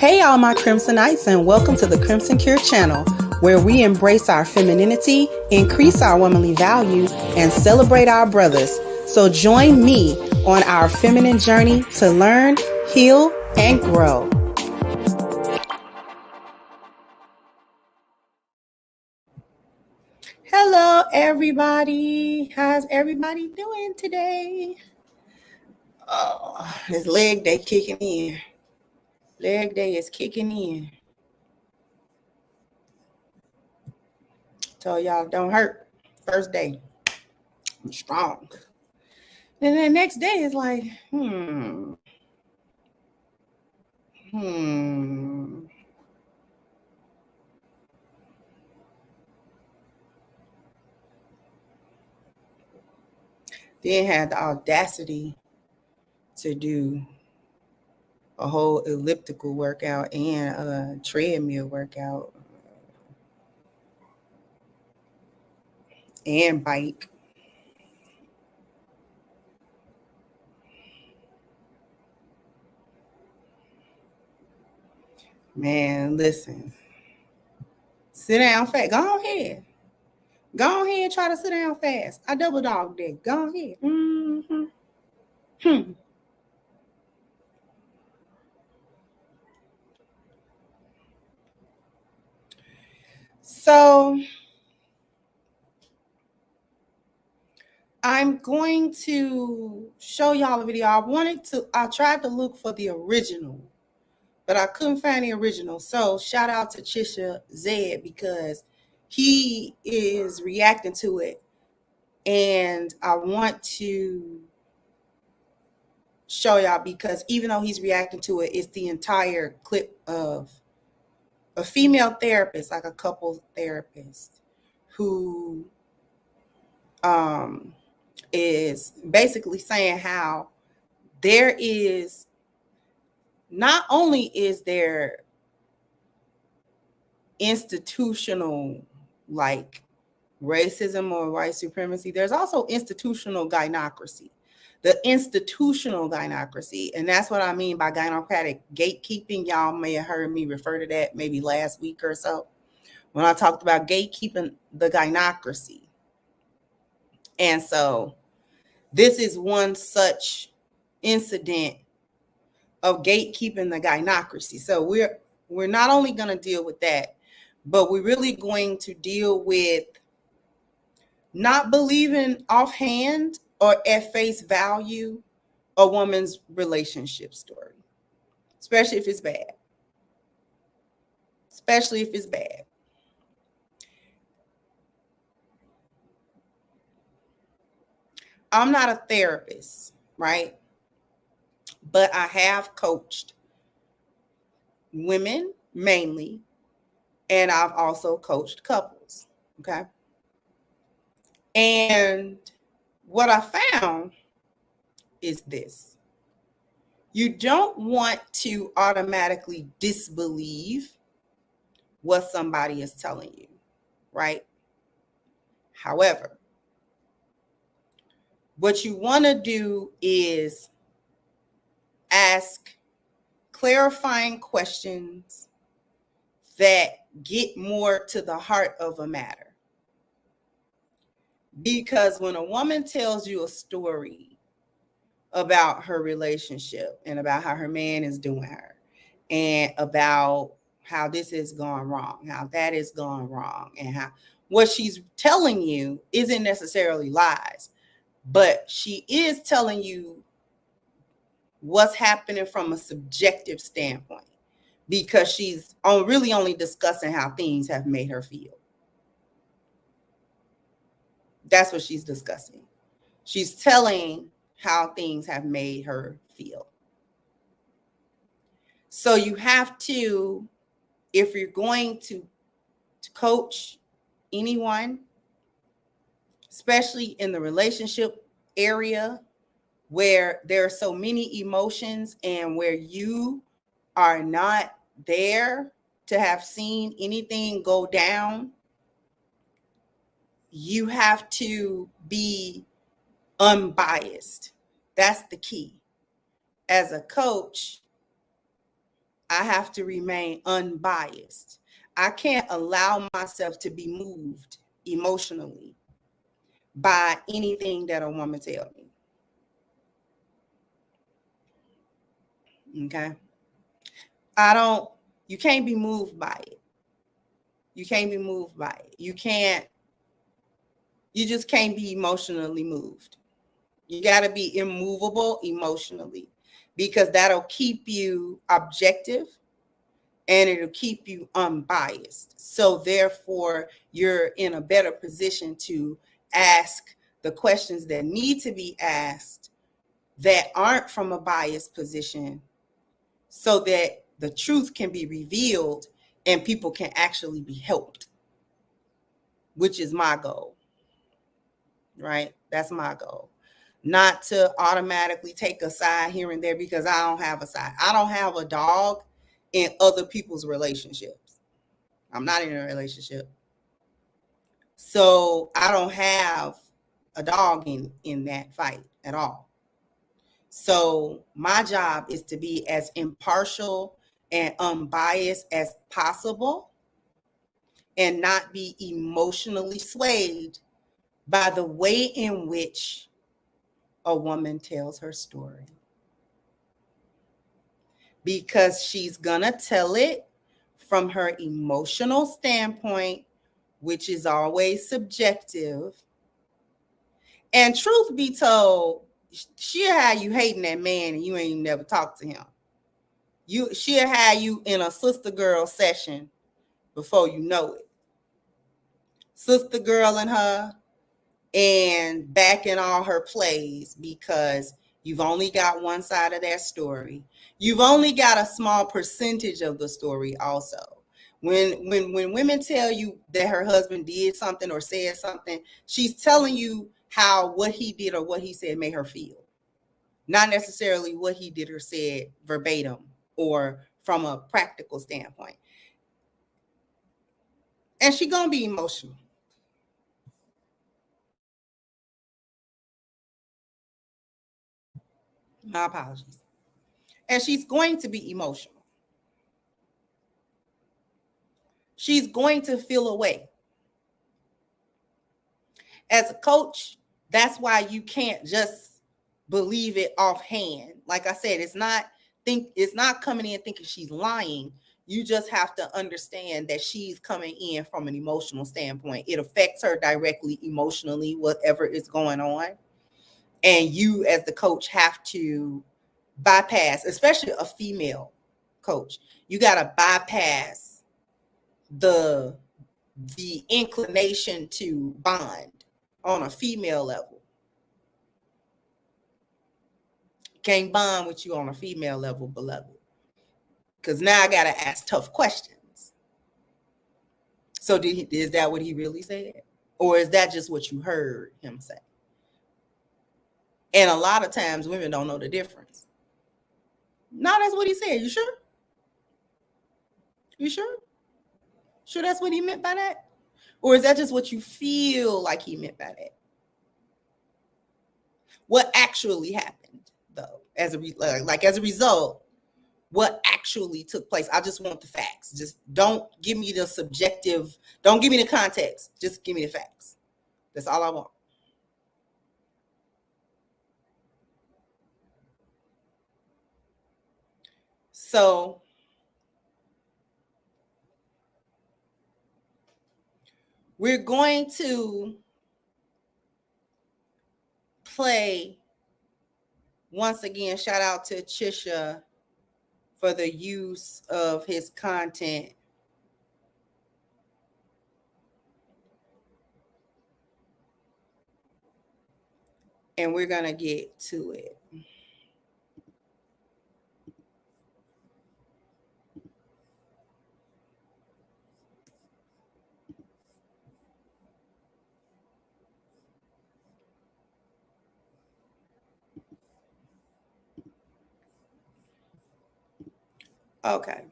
Hey, all my Crimsonites, and welcome to the Crimson Cure channel, where we embrace our femininity, increase our womanly value, and celebrate our brothers. So join me on our feminine journey to learn, heal, and grow. Hello, everybody. How's everybody doing today? Oh, this leg day kicking in. Leg day is kicking in. Tell y'all don't hurt. First day, I'm strong. And then the next day is like, Then had the audacity to do a whole elliptical workout and a treadmill workout and bike. Man, listen. Sit down fast. Go ahead. Go ahead and try to sit down fast. I double dog that. Go ahead. So I'm going to show y'all a video. I tried to look for the original, but I couldn't find the original. So shout out to Chisha Zed because he is reacting to it. And I want to show y'all because even though he's reacting to it, it's the entire clip of a female therapist, like a couple therapist, who is basically saying how there is not only is there institutional like racism or white supremacy, there's also institutional gynocracy. The institutional gynocracy, and that's what I mean by gynocratic gatekeeping. Y'all may have heard me refer to that maybe last week or so when I talked about gatekeeping the gynocracy. And so this is one such incident of gatekeeping the gynocracy. So we're not only going to deal with that, but we're really going to deal with not believing offhand or at face value a woman's relationship story, especially if it's bad. Especially if it's bad. I'm not a therapist, right? But I have coached women mainly, and I've also coached couples, okay? And what I found is this. You don't want to automatically disbelieve what somebody is telling you, right? However, what you want to do is ask clarifying questions that get more to the heart of a matter. Because when a woman tells you a story about her relationship and about how her man is doing her and about how this has gone wrong, how that has gone wrong, and how what she's telling you isn't necessarily lies, but she is telling you what's happening from a subjective standpoint because she's really only discussing how things have made her feel. That's what she's discussing. She's telling how things have made her feel. So you have to, if you're going to coach anyone, especially in the relationship area where there are so many emotions and where you are not there to have seen anything go down, you have to be unbiased. That's the key. As a coach, I have to remain unbiased. I can't allow myself to be moved emotionally by anything that a woman tells me. Okay? You can't be moved by it. You can't be moved by it. You just can't be emotionally moved. You got to be immovable emotionally because that'll keep you objective and it'll keep you unbiased. So therefore, you're in a better position to ask the questions that need to be asked that aren't from a biased position so that the truth can be revealed and people can actually be helped, which is my goal, right? That's my goal. Not to automatically take a side here and there because I don't have a side. I don't have a dog in other people's relationships. I'm not in a relationship. So I don't have a dog in that fight at all. So my job is to be as impartial and unbiased as possible and not be emotionally swayed by the way in which a woman tells her story. Because she's gonna tell it from her emotional standpoint, which is always subjective. And truth be told, she'll have you hating that man and you ain't never talked to him. She'll have you in a sister girl session before you know it. Sister girl and her, and back in all her plays, because you've only got one side of that story. You've only got a small percentage of the story also. When women tell you that her husband did something or said something, she's telling you how what he did or what he said made her feel. Not necessarily what he did or said verbatim or from a practical standpoint. And she's going to be emotional. My apologies. And she's going to be emotional. She's going to feel away. As a coach, that's why you can't just believe it offhand. Like I said, it's not coming in thinking she's lying. You just have to understand that she's coming in from an emotional standpoint. It affects her directly emotionally, whatever is going on. And you as the coach have to bypass, especially a female coach. You got to bypass the inclination to bond on a female level. Can't bond with you on a female level, beloved. Because now I got to ask tough questions. So is that what he really said? Or is that just what you heard him say? And a lot of times women don't know the difference. No, that's what he said. You sure? You sure? Sure that's what he meant by that? Or is that just what you feel like he meant by that? What actually happened, though, as a result, what actually took place? I just want the facts. Just don't give me the subjective. Don't give me the context. Just give me the facts. That's all I want. So we're going to play once again. Shout out to Chisha for the use of his content. And we're going to get to it. Okay.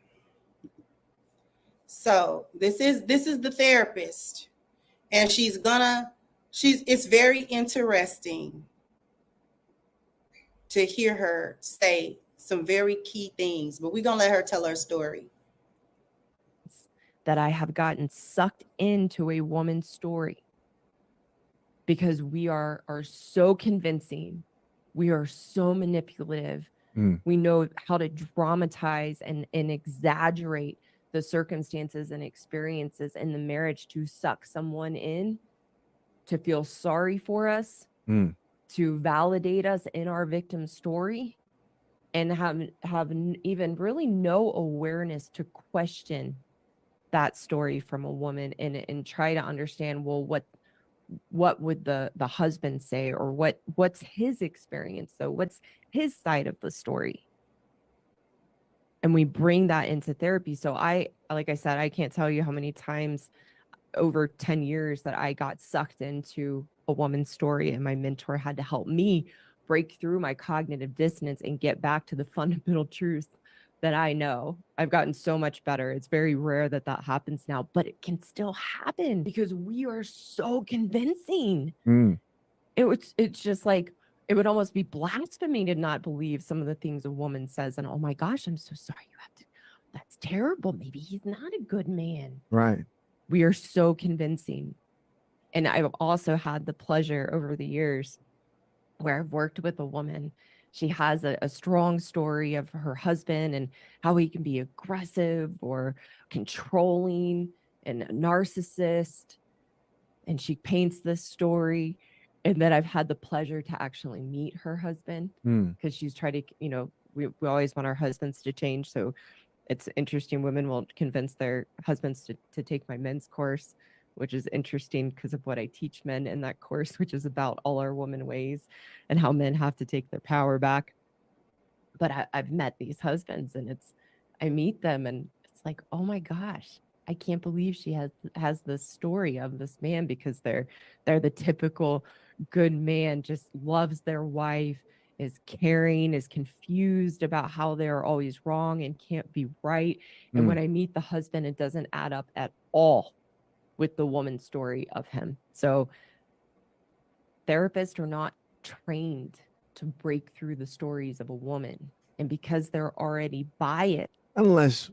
So this is the therapist, and it's very interesting to hear her say some very key things, but we're going to let her tell her story. That I have gotten sucked into a woman's story because we are so convincing. We are so manipulative. We know how to dramatize and exaggerate the circumstances and experiences in the marriage to suck someone in, to feel sorry for us, to validate us in our victim story, and have even really no awareness to question that story from a woman and try to understand, well, what would the husband say, or what's his experience, though, what's his side of the story. And we bring that into therapy. So like I said, I can't tell you how many times over 10 years that I got sucked into a woman's story, and my mentor had to help me break through my cognitive dissonance and get back to the fundamental truth that I know. I've gotten so much better. It's very rare that happens now, but it can still happen because we are so convincing. It's just like, it would almost be blasphemy to not believe some of the things a woman says. And, oh my gosh, I'm so sorry. That's terrible. Maybe he's not a good man. Right. We are so convincing. And I've also had the pleasure over the years where I've worked with a woman. She has a strong story of her husband and how he can be aggressive or controlling and a narcissist. And she paints this story. And then I've had the pleasure to actually meet her husband, because she's tried to, you know, we always want our husbands to change. So it's interesting. Women will convince their husbands to take my men's course, which is interesting because of what I teach men in that course, which is about all our woman ways and how men have to take their power back. But I've met these husbands, and I meet them, and it's like, oh my gosh, I can't believe she has this story of this man, because they're the typical good man, just loves their wife, is caring, is confused about how they're always wrong and can't be right. And when I meet the husband, it doesn't add up at all with the woman's story of him. So therapists are not trained to break through the stories of a woman. And because they're already biased. Unless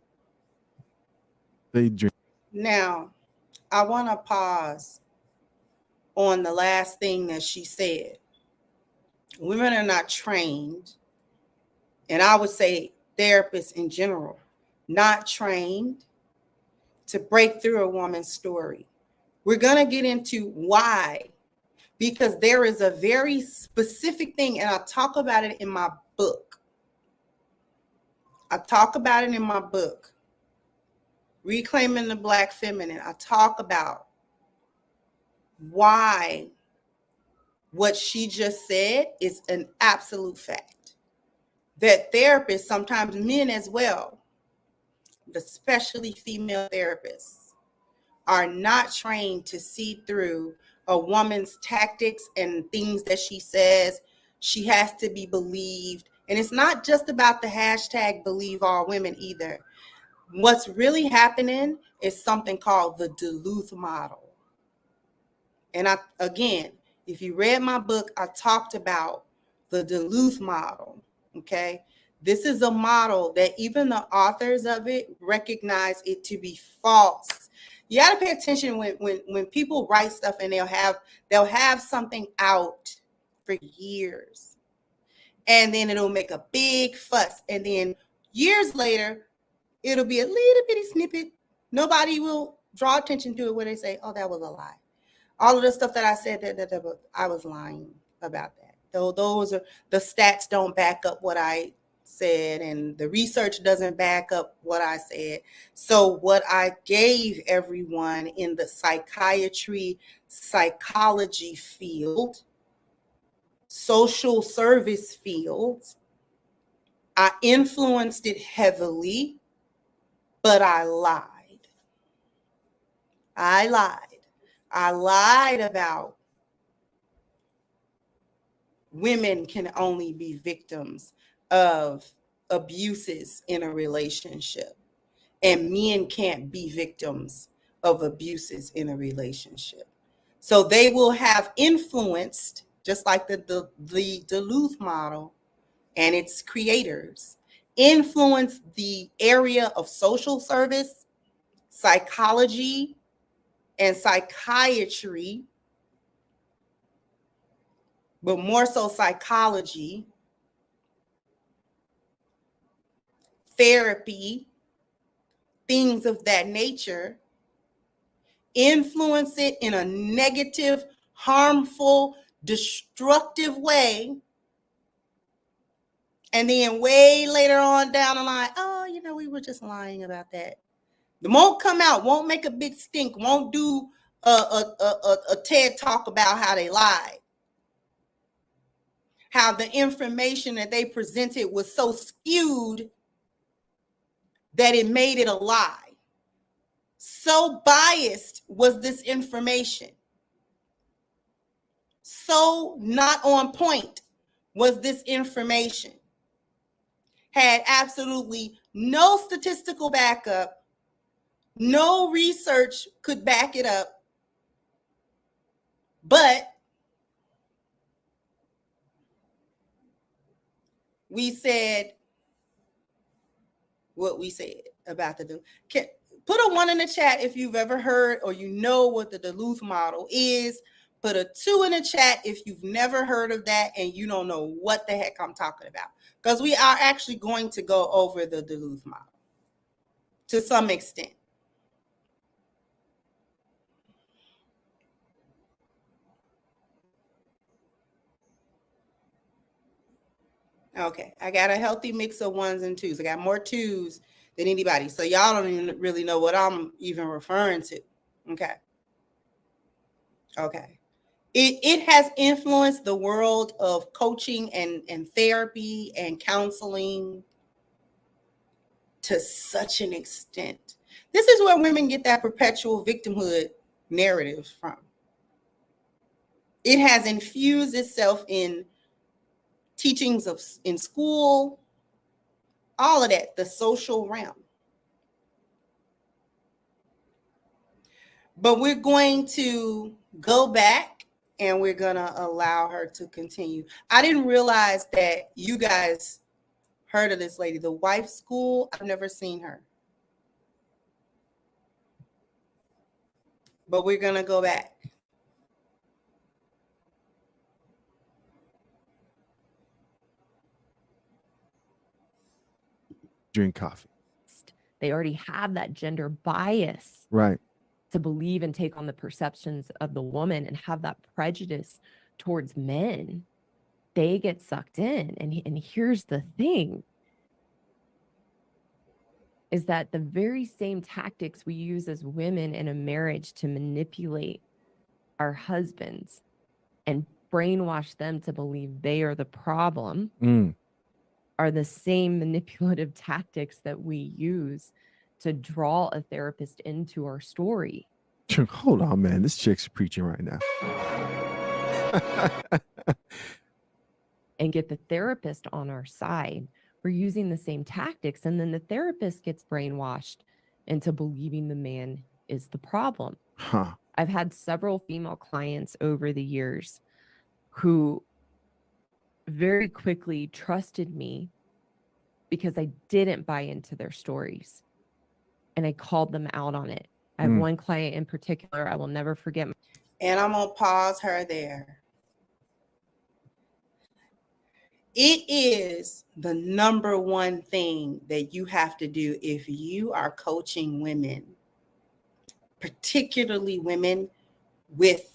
they drink. Now, I want to pause on the last thing that she said. Women are not trained, and I would say therapists in general, not trained to break through a woman's story. We're going to get into why, because there is a very specific thing, and I talk about it in my book. Reclaiming the Black Feminine. I talk about why what she just said is an absolute fact. That therapists, sometimes men as well, especially female therapists, are not trained to see through a woman's tactics and things that she says. She has to be believed. And it's not just about the hashtag believe all women either. What's really happening is something called the Duluth model. And again, if you read my book, I talked about the Duluth model, okay? This is a model that even the authors of it recognize it to be false. You got to pay attention when people write stuff, and they'll have something out for years, and then it'll make a big fuss, and then years later, it'll be a little bitty snippet. Nobody will draw attention to it where they say, "Oh, that was a lie." All of the stuff that I said that I was lying about that. Those are the stats don't back up what I said, and the research doesn't back up what I said. So what I gave everyone in the psychiatry, psychology field, social service fields, I influenced it heavily, but I lied. I lied about women can only be victims of abuses in a relationship, and men can't be victims of abuses in a relationship. So they will have influenced, just like the Duluth model and its creators, influence the area of social service, psychology, and psychiatry, but more so psychology, therapy, things of that nature, influence it in a negative, harmful, destructive way. And then way later on down the line, oh, we were just lying about that. It won't come out, won't make a big stink, won't do a TED talk about how they lied. How the information that they presented was so skewed that it made it a lie. So biased was this information. So not on point was this information. Had absolutely no statistical backup. No research could back it up. But we said what we said about the Duluth. Put a 1 in the chat if you've ever heard or you know what the Duluth model is. Put a 2 in the chat if you've never heard of that and you don't know what the heck I'm talking about. Because we are actually going to go over the Duluth model to some extent. Okay, I got a healthy mix of ones and twos. I got more twos than anybody. So y'all don't even really know what I'm even referring to. Okay. Okay. It has influenced the world of coaching and therapy and counseling to such an extent. This is where women get that perpetual victimhood narrative from. It has infused itself in teachings in school, all of that, the social realm. But we're going to go back and we're going to allow her to continue. I didn't realize that you guys heard of this lady, the Wife School. I've never seen her. But we're going to go back. Drink coffee. They already have that gender bias. Right. To believe and take on the perceptions of the woman and have that prejudice towards men. They get sucked in. And here's the thing, is that the very same tactics we use as women in a marriage to manipulate our husbands and brainwash them to believe they are the problem are the same manipulative tactics that we use to draw a therapist into our story. Hold on, man. This chick's preaching right now. And get the therapist on our side. We're using the same tactics, and then the therapist gets brainwashed into believing the man is the problem. Huh. I've had several female clients over the years who very quickly trusted me because I didn't buy into their stories, and I called them out on it. I have one client in particular I will never forget. And I'm going to pause her there. It is the number one thing that you have to do if you are coaching women, particularly women with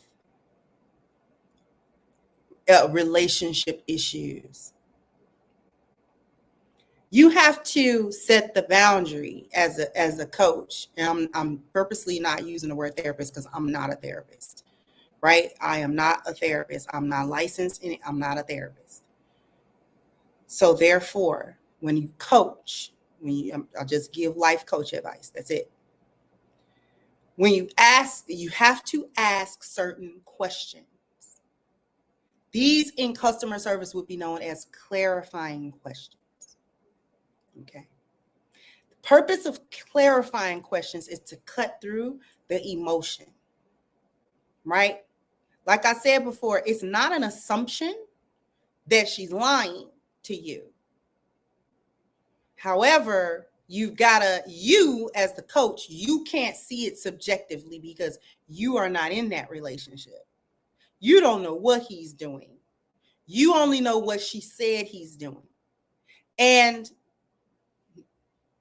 relationship issues. You have to set the boundary as a coach. And I'm purposely not using the word therapist because I'm not a therapist, right? I am not a therapist. I'm not licensed in it. I'm not a therapist. So therefore, when you coach, I'll just give life coach advice. That's it. When you ask, you have to ask certain questions. These in customer service would be known as clarifying questions. Okay. The purpose of clarifying questions is to cut through the emotion, right? Like I said before, it's not an assumption that she's lying to you. However, you as the coach, you can't see it subjectively because you are not in that relationship. You don't know what he's doing. You only know what she said he's doing. And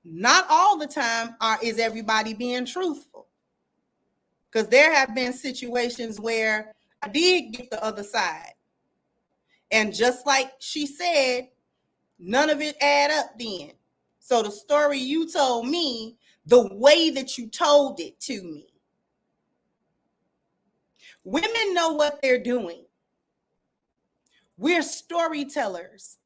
not all the time is everybody being truthful. Because there have been situations where I did get the other side. And just like she said, none of it add up then. So the story you told me, the way that you told it to me. Women know what they're doing. We're storytellers.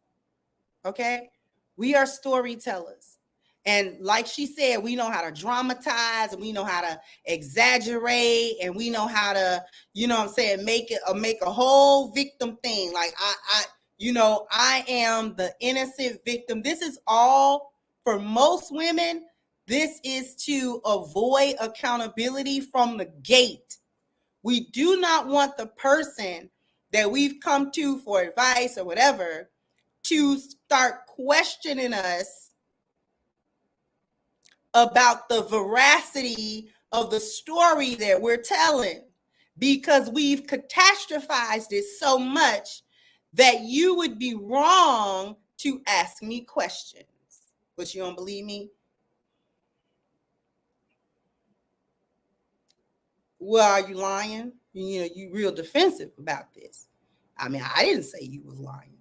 Okay? We are storytellers. And like she said, we know how to dramatize and we know how to exaggerate and we know how to, make a whole victim thing. Like I am the innocent victim. This is all for most women. This is to avoid accountability from the gate. We do not want the person that we've come to for advice or whatever to start questioning us about the veracity of the story that we're telling, because we've catastrophized it so much that you would be wrong to ask me questions. But you don't believe me? Well, are you lying? You real defensive about this. I mean, I didn't say you was lying.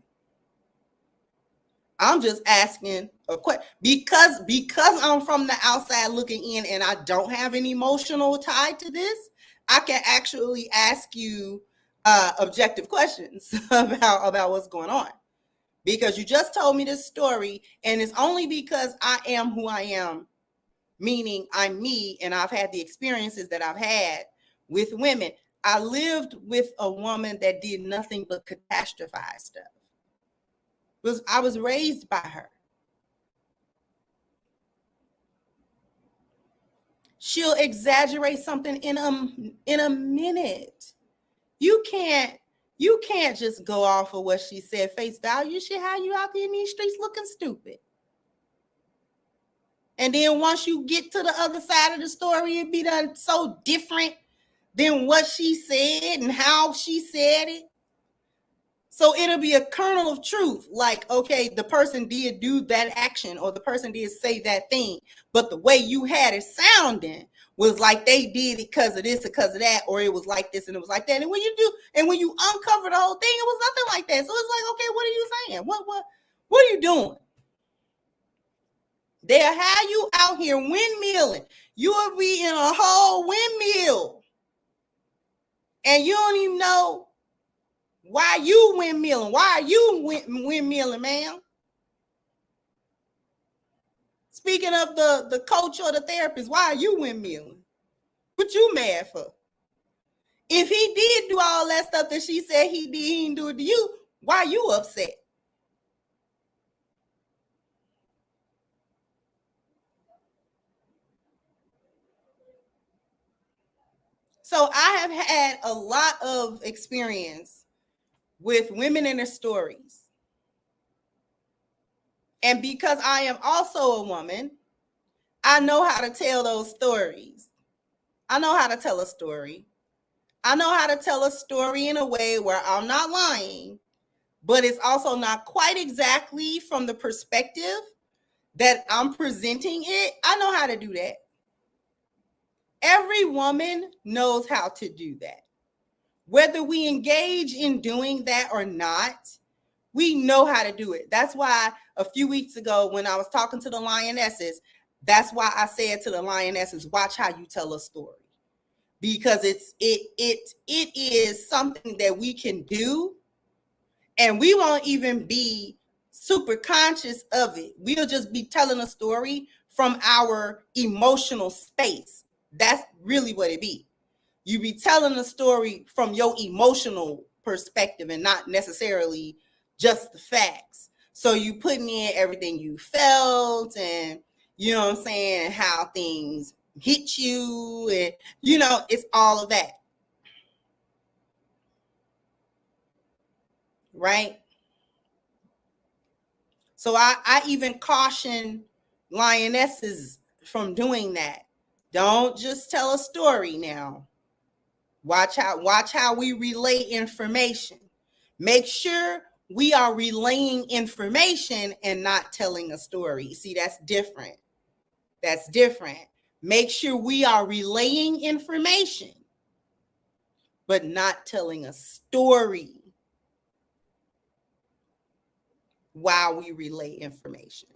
I'm just asking a question because I'm from the outside looking in and I don't have an emotional tie to this. I can actually ask you objective questions about what's going on, because you just told me this story, and it's only because I am who I am, meaning I'm me, and I've had the experiences that I've had with women. I lived with a woman that did nothing but catastrophize stuff. I was raised by her. She'll exaggerate something in a minute. You can't just go off of what she said face value. She had you out there in these streets looking stupid. And then once you get to the other side of the story, it be done so different than what she said and how she said it. So it'll be a kernel of truth. Like, okay, the person did do that action or the person did say that thing, but the way you had it sounding was like they did it because of this or because of that, or it was like this and it was like that. And when you uncover the whole thing, it was nothing like that. So it's like, okay, what are you saying? What are you doing? They'll have you out here windmilling. You will be in a whole windmill. And you don't even know why you windmilling. Why are you windmilling, ma'am? Speaking of the coach or the therapist, why are you windmilling? What you mad for? If he did do all that stuff that she said he did, he didn't do it to you, why are you upset? So I have had a lot of experience with women and their stories. And because I am also a woman, I know how to tell those stories. I know how to tell a story. I know how to tell a story in a way where I'm not lying, but it's also not quite exactly from the perspective that I'm presenting it. I know how to do that. Every woman knows how to do that. Whether we engage in doing that or not, we know how to do it. That's why a few weeks ago when I was talking to the lionesses, that's why I said to the lionesses, watch how you tell a story. Because it is something that we can do, and we won't even be super conscious of it. We'll just be telling a story from our emotional space. That's really what it be. You be telling a story from your emotional perspective and not necessarily just the facts. So you putting in everything you felt and, you know what I'm saying, how things hit you, and, you know, it's all of that. Right? So I even caution lionesses from doing that. Don't just tell a story now. Watch how we relay information. Make sure we are relaying information and not telling a story. See, that's different. That's different. Make sure we are relaying information, but not telling a story while we relay information.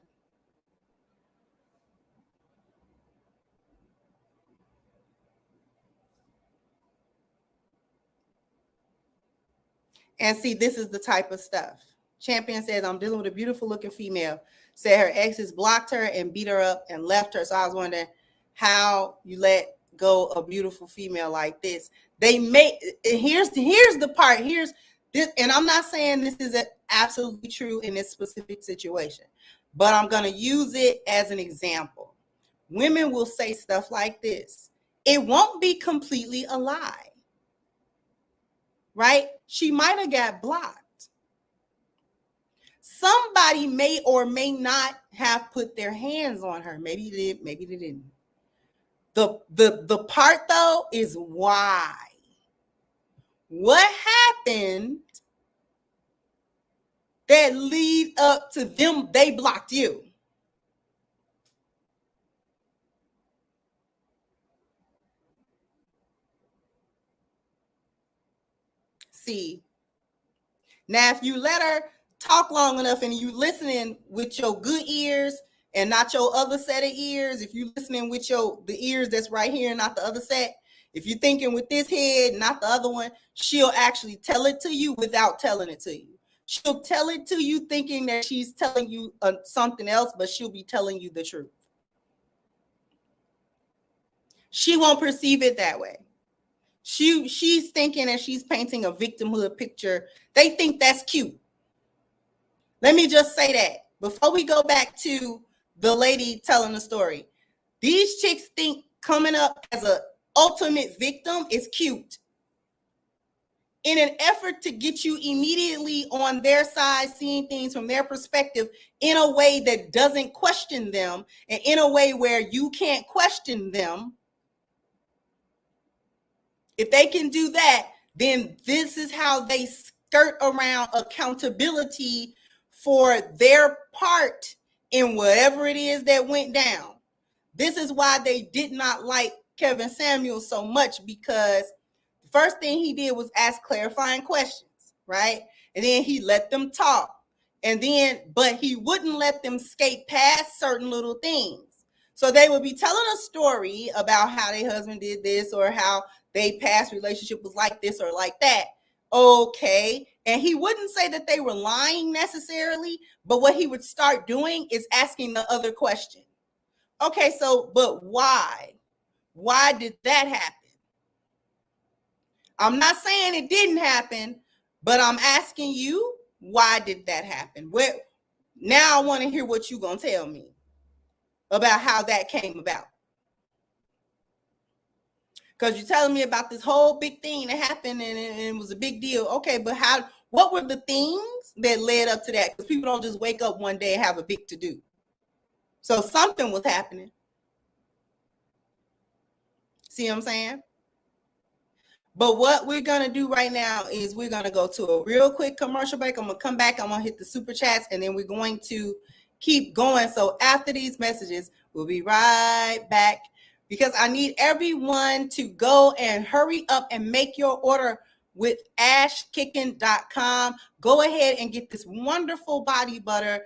And see, this is the type of stuff. Champion says, I'm dealing with a beautiful looking female. Said her exes blocked her and beat her up and left her. So I was wondering how you let go a beautiful female like this. They may, here's the part. Here's this, and I'm not saying this is absolutely true in this specific situation, but I'm going to use it as an example. Women will say stuff like this. It won't be completely a lie. Right? She might have got blocked. Somebody may or may not have put their hands on her. Maybe they did, maybe they didn't. The part though is why. What happened that lead up to them? They blocked you. See, now if you let her talk long enough and you listening with your good ears and not your other set of ears, if you listening with the ears that's right here and not the other set, if you're thinking with this head, not the other one, she'll actually tell it to you without telling it to you. She'll tell it to you thinking that she's telling you something else, but she'll be telling you the truth. She won't perceive it that way. She's thinking that she's painting a victimhood picture. They think that's cute. Let me just say that before we go back to the lady telling the story. These chicks think coming up as an ultimate victim is cute. In an effort to get you immediately on their side, seeing things from their perspective in a way that doesn't question them and in a way where you can't question them. If they can do that, then this is how they skirt around accountability for their part in whatever it is that went down. This is why they did not like Kevin Samuels so much, because the first thing he did was ask clarifying questions, right? And then he let them talk. But he wouldn't let them skate past certain little things. So they would be telling a story about how their husband did this or how their past relationship was like this or like that. Okay. And he wouldn't say that they were lying necessarily, but what he would start doing is asking the other question. Okay, so, but why? Why did that happen? I'm not saying it didn't happen, but I'm asking you, why did that happen? Now I want to hear what you're going to tell me about how that came about. Because you're telling me about this whole big thing that happened and it was a big deal. Okay, but what were the things that led up to that? Because people don't just wake up one day and have a big to-do. So something was happening. See what I'm saying? But what we're going to do right now is we're going to go to a real quick commercial break. I'm going to come back. I'm going to hit the super chats, and then we're going to keep going. So after these messages, we'll be right back, because I need everyone to go and hurry up and make your order with ashkicking.com. Go ahead and get this wonderful body butter,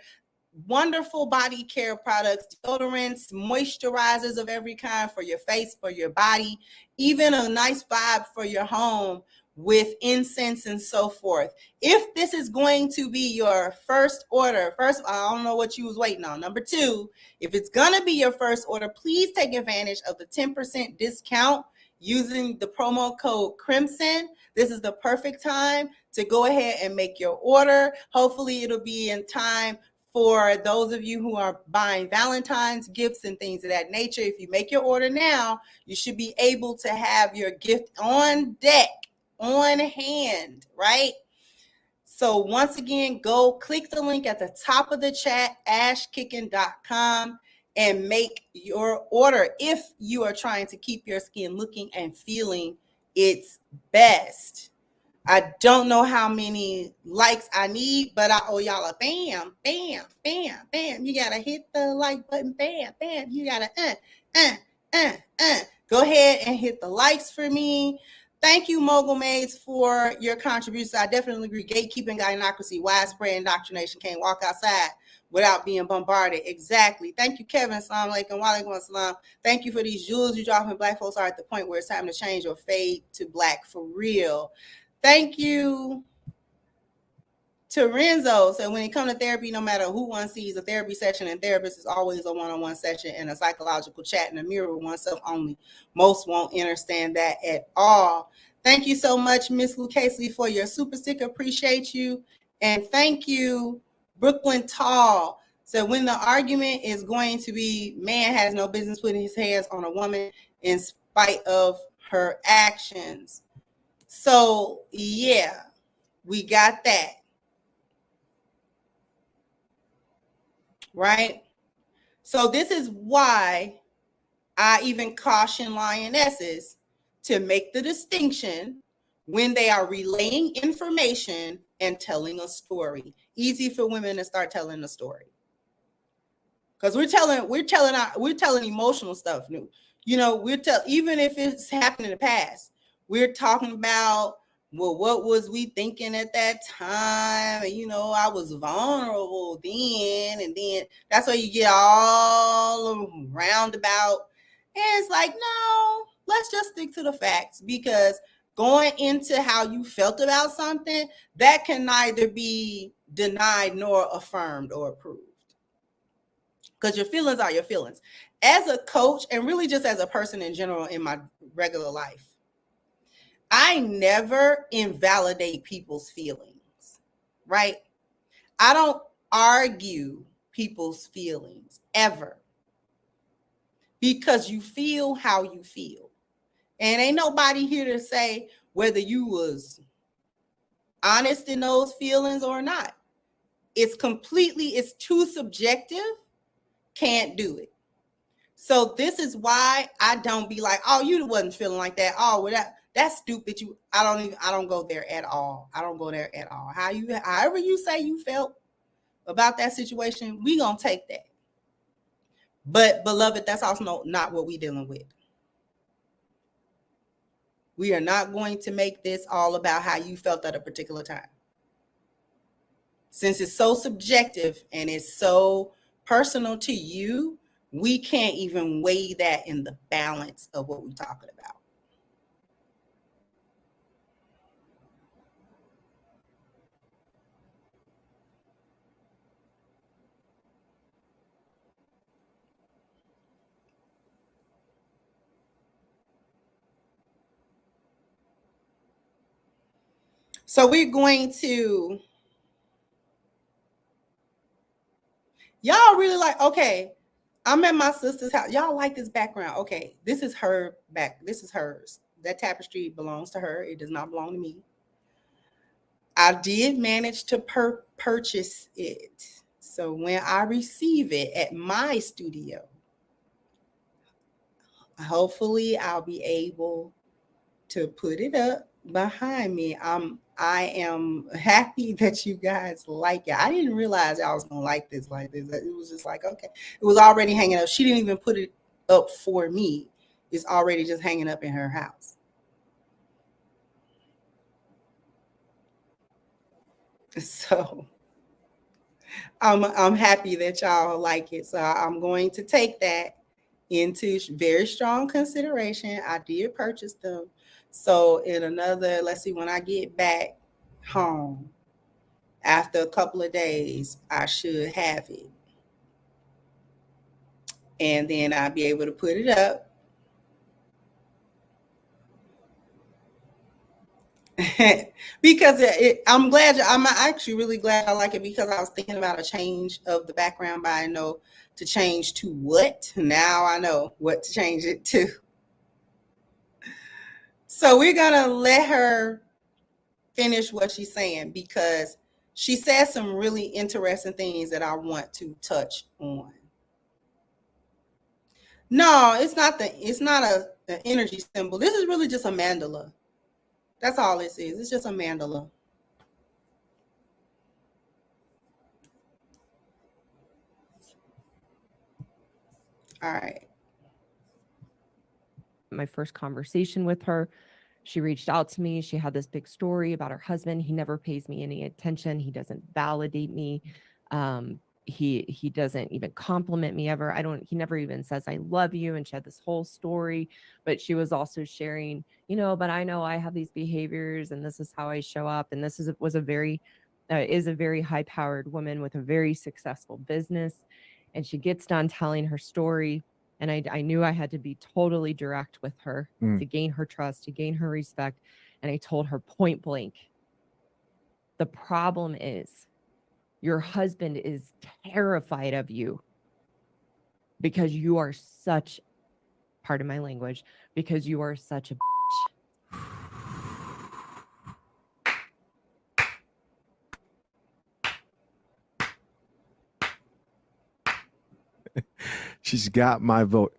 wonderful body care products, deodorants, moisturizers of every kind for your face, for your body, even a nice vibe for your home with incense and so forth. If this is going to be your first order, first, I don't know what you was waiting on. Number two, if it's going to be your first order, please take advantage of the 10% discount using the promo code Crimson. This is the perfect time to go ahead and make your order. Hopefully it'll be in time for those of you who are buying Valentine's gifts and things of that nature. If you make your order now, you should be able to have your gift on deck, on hand, right? So once again, go click the link at the top of the chat, ashkicking.com, and make your order if you are trying to keep your skin looking and feeling its best. I don't know how many likes I need, but I owe y'all a bam, bam, bam, bam. You gotta hit the like button, bam, bam. You gotta Go ahead and hit the likes for me. Thank you, Mogul Maids, for your contributions. I definitely agree. Gatekeeping, gynocracy, widespread indoctrination. Can't walk outside without being bombarded. Exactly. Thank you, Kevin. Assalamu alaikum. Wa alaikum assalam. Thank you for these jewels you dropping. Black folks are at the point where it's time to change or fade to black for real. Thank you to Renzo. So when it comes to therapy, no matter who one sees, a therapy session and therapist is always a one-on-one session and a psychological chat in a mirror with oneself only. Most won't understand that at all. Thank you so much, Miss Lucasely, for your super sticker. Appreciate you. And thank you, Brooklyn Tall. So when the argument is going to be, man has no business putting his hands on a woman in spite of her actions. So yeah, we got that. Right? So this is why I even caution lionesses to make the distinction when they are relaying information and telling a story. Easy for women to start telling a story. Because we're telling emotional stuff new. You know, even if it's happened in the past, we're talking about well, what was we thinking at that time? And, you know, I was vulnerable then. And then that's where you get all roundabout. And it's like, no, let's just stick to the facts, because going into how you felt about something, that can neither be denied nor affirmed or approved. Because your feelings are your feelings. As a coach, and really just as a person in general in my regular life, I never invalidate people's feelings, right? I don't argue people's feelings ever, because you feel how you feel. And ain't nobody here to say whether you was honest in those feelings or not. It's too subjective. Can't do it. So this is why I don't be like, oh, you wasn't feeling like that. Oh, well, that's stupid. I don't go there at all. I don't go there at all. However you say you felt about that situation, we gonna take that. But beloved, that's also not what we dealing with. We are not going to make this all about how you felt at a particular time. Since it's so subjective and it's so personal to you, we can't even weigh that in the balance of what we're talking about. So we're going to, y'all really like, okay, I'm at my sister's house. Y'all like this background. Okay, this is her back. This is hers. That tapestry belongs to her. It does not belong to me. I did manage to purchase it. So when I receive it at my studio, hopefully I'll be able to put it up behind me. I am happy that you guys like it. I didn't realize I was gonna like this like this. It was just like, okay. It was already hanging up. She didn't even put it up for me. It's already just hanging up in her house. So I'm happy that y'all like it. So I'm going to take that into very strong consideration. I did purchase them. So in another, let's see, when I get back home after a couple of days, I should have it. And then I'll be able to put it up. Because I'm actually really glad I like it, because I was thinking about a change of the background, but I know to change to what. Now I know what to change it to. So we're going to let her finish what she's saying, because she said some really interesting things that I want to touch on. No, it's not an energy symbol. This is really just a mandala. That's all this is. It's just a mandala. All right. My first conversation with her, she reached out to me. She had this big story about her husband. He never pays me any attention. He doesn't validate me. He doesn't even compliment me ever. He never even says I love you. And she had this whole story, but she was also sharing, but I know I have these behaviors and this is how I show up. And this is a very high powered woman with a very successful business. And she gets done telling her story. And I knew I had to be totally direct with her to gain her trust, to gain her respect. And I told her point blank, the problem is your husband is terrified of you because you are such, pardon my language, because you are such a bitch. She's got my vote.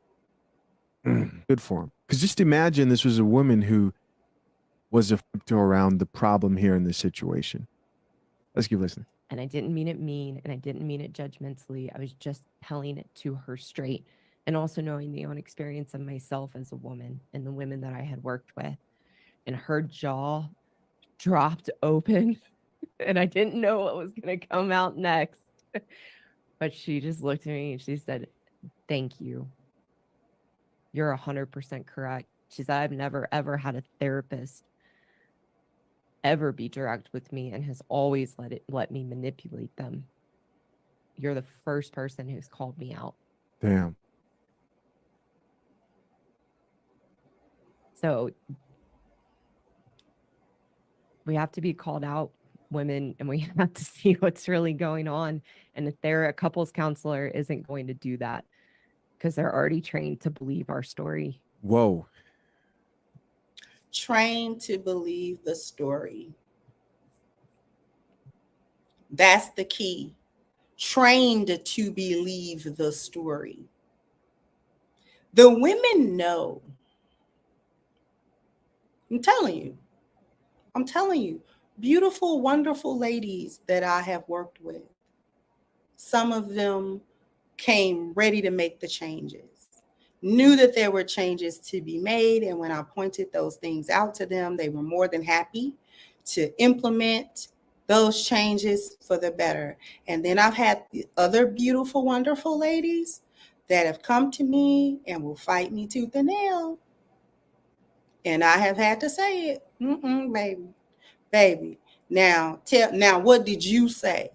Good for him. Because just imagine this was a woman who was a factor around the problem here in this situation. Let's keep listening. And I didn't mean it mean, and I didn't mean it judgmentally. I was just telling it to her straight, and also knowing the own experience of myself as a woman and the women that I had worked with. And her jaw dropped open and I didn't know what was going to come out next. But she just looked at me and she said, "Thank you. You're 100% correct." She said, "I've never, ever had a therapist ever be direct with me and has always let me manipulate them. You're the first person who's called me out." Damn. So we have to be called out, women, and we have to see what's really going on. And if they're a couples counselor isn't going to do that because they're already trained to believe our story. Whoa. Trained to believe the story. That's the key. Trained to believe the story. The women know. I'm telling you, beautiful, wonderful ladies that I have worked with. Some of them came ready to make the changes, knew that there were changes to be made. And when I pointed those things out to them, they were more than happy to implement those changes for the better. And then I've had the other beautiful, wonderful ladies that have come to me and will fight me tooth and nail. And I have had to say it. Baby. Now, what did you say?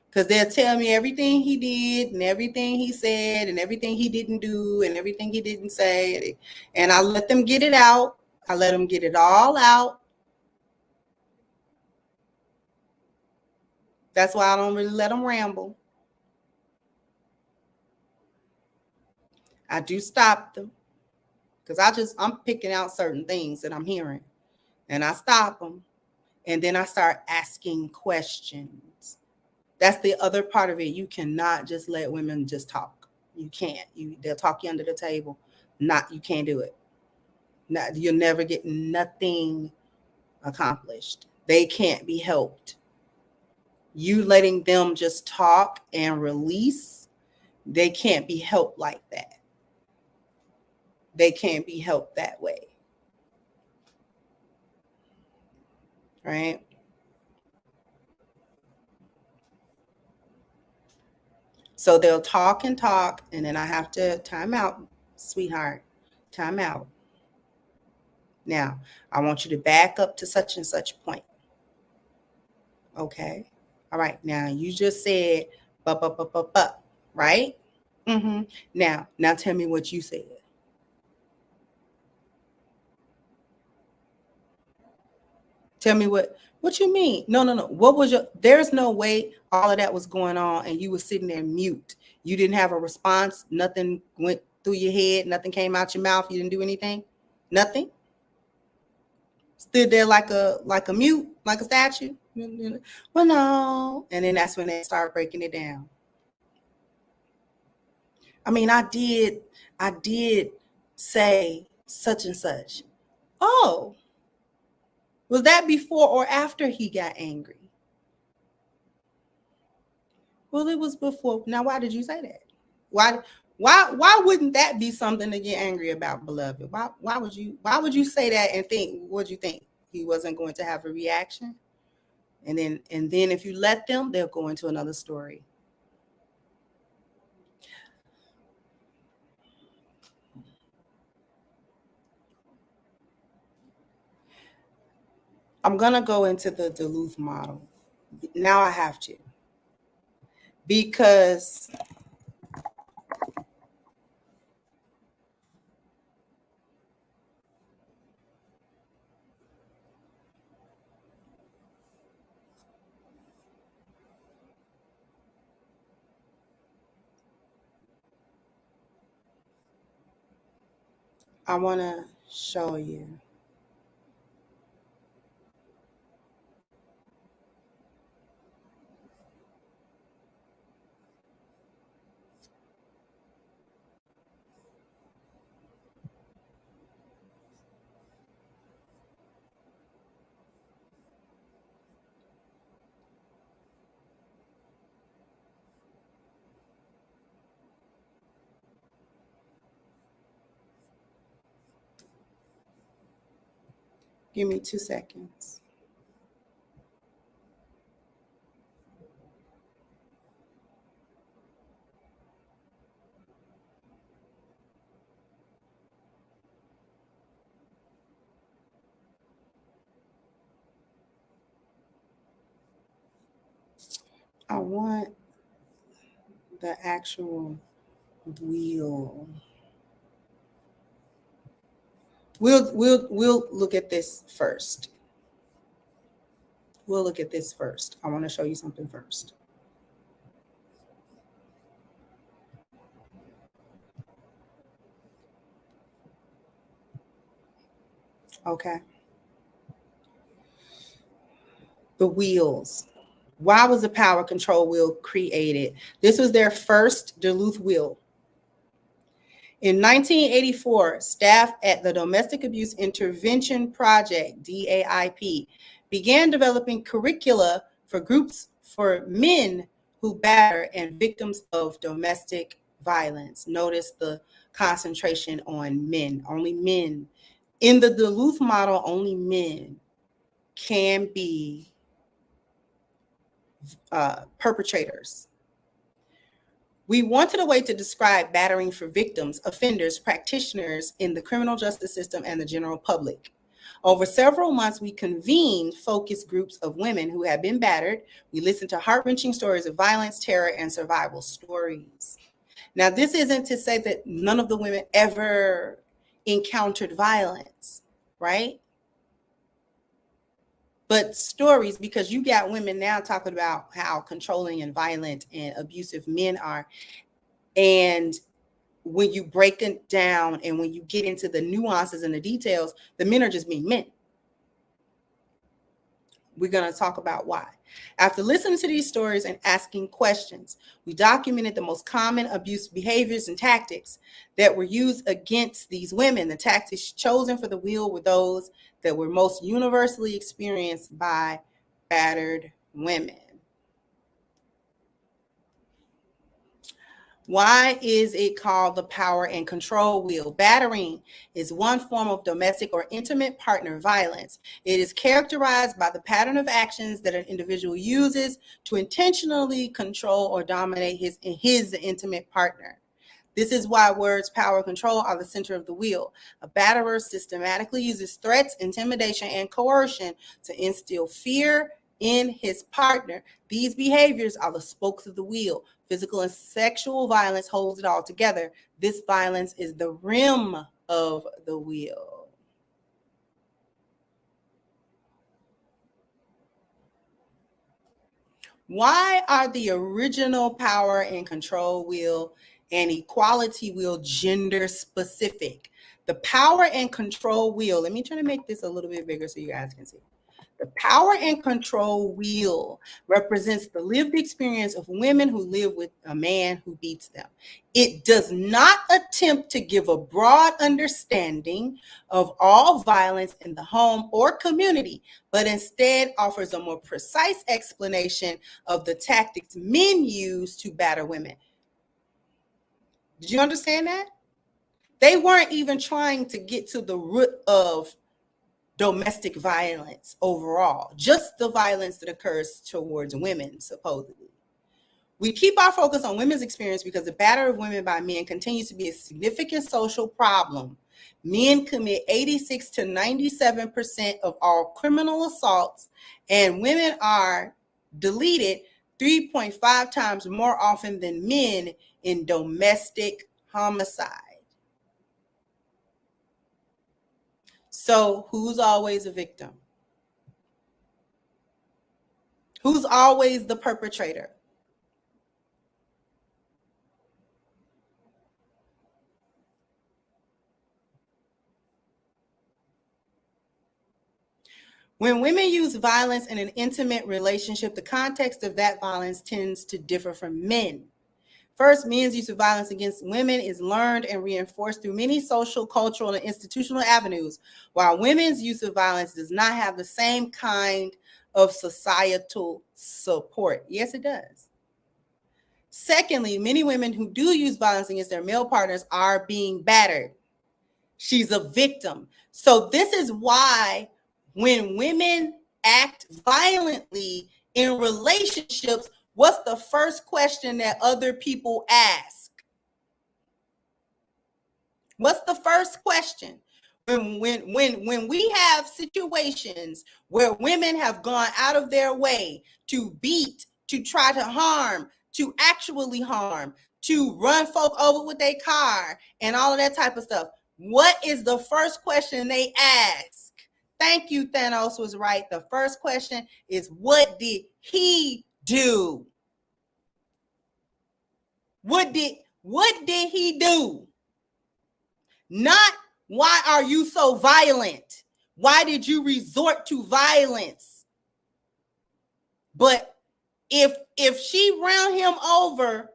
Because they'll tell me everything he did and everything he said and everything he didn't do and everything he didn't say. And I let them get it out. I let them get it all out. That's why I don't really let them ramble. I do stop them because I'm picking out certain things that I'm hearing, and I stop them. And then I start asking questions. That's the other part of it. You cannot just let women just talk. You can't. They'll talk you under the table. You can't do it. You'll never get nothing accomplished. They can't be helped. You letting them just talk and release, they can't be helped like that. They can't be helped that way. Right? So they'll talk and talk, and then I have to time out, sweetheart. Time out. Now, I want you to back up to such and such point. Okay. All right. Now, you just said, right? Mm-hmm. Now tell me what you said. Tell me what you mean? No. What was there's no way all of that was going on and you were sitting there mute. You didn't have a response. Nothing went through your head. Nothing came out your mouth. You didn't do anything. Nothing. Stood there like a mute, like a statue. Well, no. And then that's when they start breaking it down. I mean, I did say such and such. Oh, was that before or after he got angry? Well, it was before. Now, why did you say that? Why wouldn't that be something to get angry about, beloved? Why would you say that and think, what'd you think? He wasn't going to have a reaction? And then if you let them, they'll go into another story. I'm going to go into the Duluth model. Now I have to. Because I want to show you. Give me 2 seconds. I want the actual wheel. We'll look at this first. We'll look at this first. I want to show you something first. Okay. The wheels. Why was the power control wheel created? This was their first Duluth wheel. In 1984, staff at the Domestic Abuse Intervention Project, DAIP, began developing curricula for groups for men who batter and victims of domestic violence. Notice the concentration on men, only men. In the Duluth model, only men can be perpetrators. We wanted a way to describe battering for victims, offenders, practitioners in the criminal justice system and the general public. Over several months, we convened focus groups of women who had been battered. We listened to heart-wrenching stories of violence, terror, and survival stories. Now, this isn't to say that none of the women ever encountered violence, right? But stories, because you got women now talking about how controlling and violent and abusive men are. And when you break it down and when you get into the nuances and the details, the men are just being men. We're going to talk about why. After listening to these stories and asking questions, we documented the most common abuse behaviors and tactics that were used against these women. The tactics chosen for the wheel were those that were most universally experienced by battered women. Why is it called the power and control wheel? Battering is one form of domestic or intimate partner violence. It is characterized by the pattern of actions that an individual uses to intentionally control or dominate his intimate partner. This is why words power and control are the center of the wheel. A batterer systematically uses threats, intimidation, and coercion to instill fear in his partner. These behaviors are the spokes of the wheel. Physical and sexual violence holds it all together. This violence is the rim of the wheel. Why are the original power and control wheel and equality wheel gender specific? The power and control wheel, let me try to make this a little bit bigger so you guys can see. The power and control wheel represents the lived experience of women who live with a man who beats them. It does not attempt to give a broad understanding of all violence in the home or community, but instead offers a more precise explanation of the tactics men use to batter women. Did you understand that? They weren't even trying to get to the root of domestic violence overall, just the violence that occurs towards women, supposedly. We keep our focus on women's experience because the battery of women by men continues to be a significant social problem. Men commit 86 to 97% of all criminal assaults, and women are deleted 3.5 times more often than men in domestic homicide. So who's always a victim? Who's always the perpetrator? When women use violence in an intimate relationship, the context of that violence tends to differ from men. First, men's use of violence against women is learned and reinforced through many social, cultural, and institutional avenues, while women's use of violence does not have the same kind of societal support. Yes, it does. Secondly, many women who do use violence against their male partners are being battered. She's a victim. So this is why when women act violently in relationships, what's the first question that other people ask? What's the first question? When we have situations where women have gone out of their way to beat, to try to harm, to actually harm, to run folk over with their car and all of that type of stuff. What is the first question they ask? Thank you, Thanos was right. The first question is, what did he do? What did he do? Not, why are you so violent? Why did you resort to violence? But if she ran him over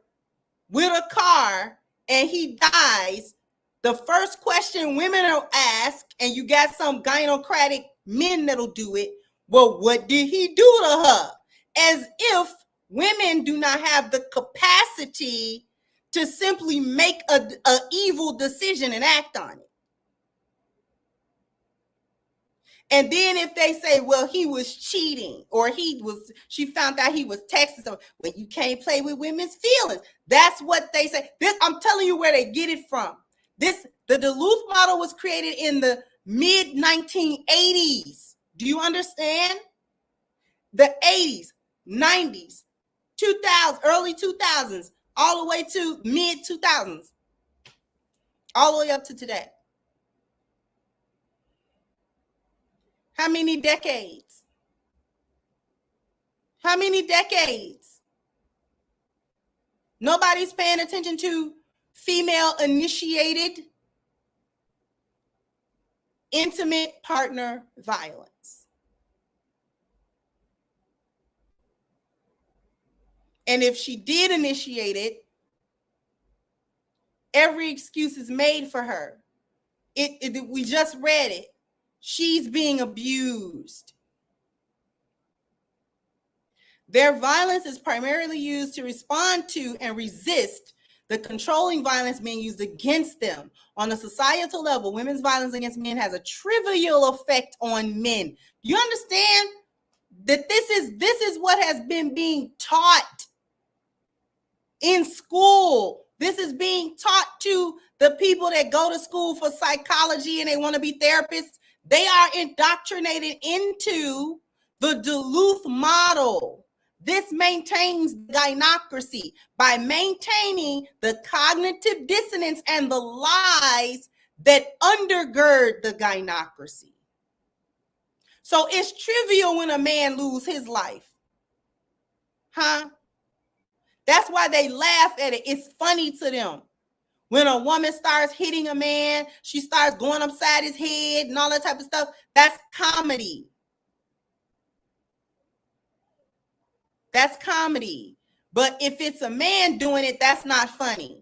with a car and he dies, the first question women are asked, and you got some gynocratic men that'll do it, well, what did he do to her? As if women do not have the capacity to simply make a evil decision and act on it. And then if they say, well, he was cheating, or she found out he was texting, so well, you can't play with women's feelings. That's what they say. I'm telling you where they get it from. The Duluth model was created in the mid 1980s. Do you understand? The 80s, 90s, 2000s, early 2000s, all the way to mid 2000s, all the way up to today. How many decades? How many decades? Nobody's paying attention to female initiated intimate partner violence. And if she did initiate it, every excuse is made for her. We just read it. She's being abused. Their violence is primarily used to respond to and resist the controlling violence being used against them. On a societal level, women's violence against men has a trivial effect on men. You understand that this is what has been being taught in school. This is being taught to the people that go to school for psychology and they want to be therapists. They are indoctrinated into the Duluth model. This maintains gynocracy by maintaining the cognitive dissonance and the lies that undergird the gynocracy. So it's trivial when a man loses his life. Huh? That's why they laugh at it. It's funny to them. When a woman starts hitting a man, she starts going upside his head and all that type of stuff. That's comedy. That's comedy. But if it's a man doing it, that's not funny.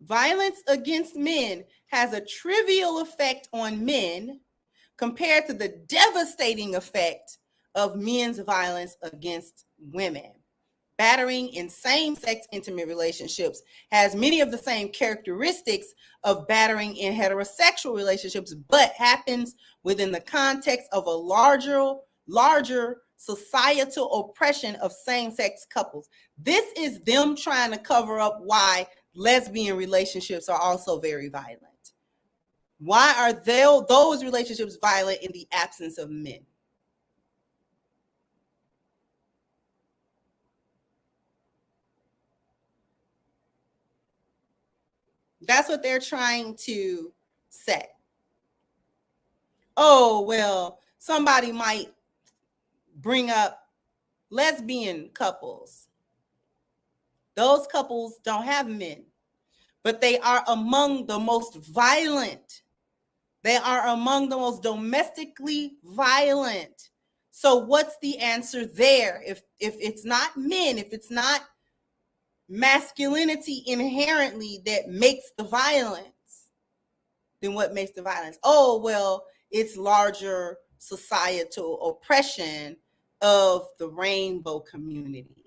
Violence against men has a trivial effect on men compared to the devastating effect of men's violence against women. Battering in same-sex intimate relationships has many of the same characteristics of battering in heterosexual relationships, but happens within the context of a larger societal oppression of same-sex couples. This is them trying to cover up why lesbian relationships are also very violent. Why are those relationships violent in the absence of men? That's what they're trying to say. Oh, well, somebody might bring up lesbian couples. Those couples don't have men, but they are among the most violent. They are among the most domestically violent. So what's the answer there? If it's not men, if it's not masculinity inherently that makes the violence, then what makes the violence? Oh, well, it's larger societal oppression of the rainbow community.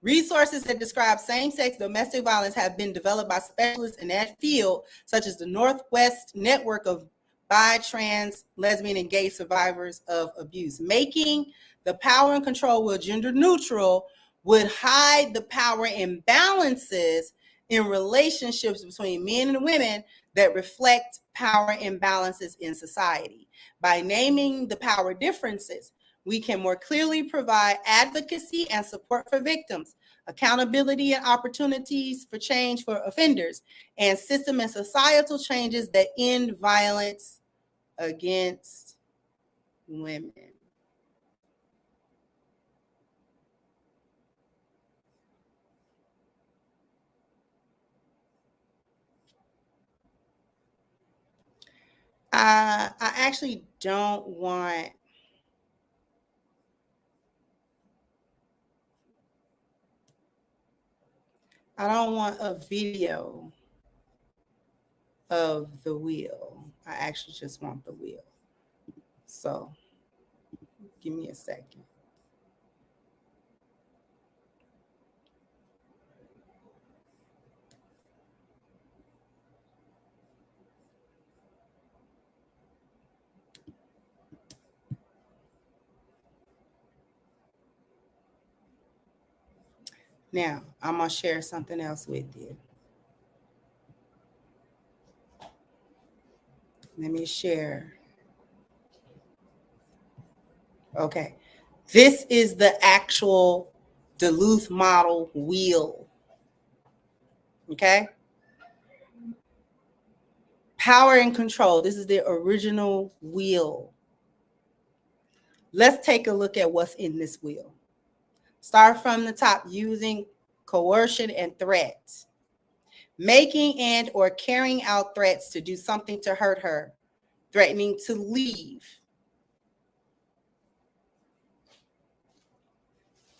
Resources that describe same-sex domestic violence have been developed by specialists in that field, such as the Northwest Network of Bi, Trans, Lesbian, and Gay Survivors of Abuse. Making the power and control with gender neutral would hide the power imbalances in relationships between men and women that reflect power imbalances in society. By naming the power differences, we can more clearly provide advocacy and support for victims, accountability and opportunities for change for offenders, and system and societal changes that end violence against women. I actually don't want a video of the wheel. I actually just want the wheel. So give me a second. Now, I'm going to share something else with you. Let me share. Okay. This is the actual Duluth model wheel. Okay. Power and control. This is the original wheel. Let's take a look at what's in this wheel. Start from the top. Using coercion and threats. Making and or carrying out threats to do something to hurt her. Threatening to leave.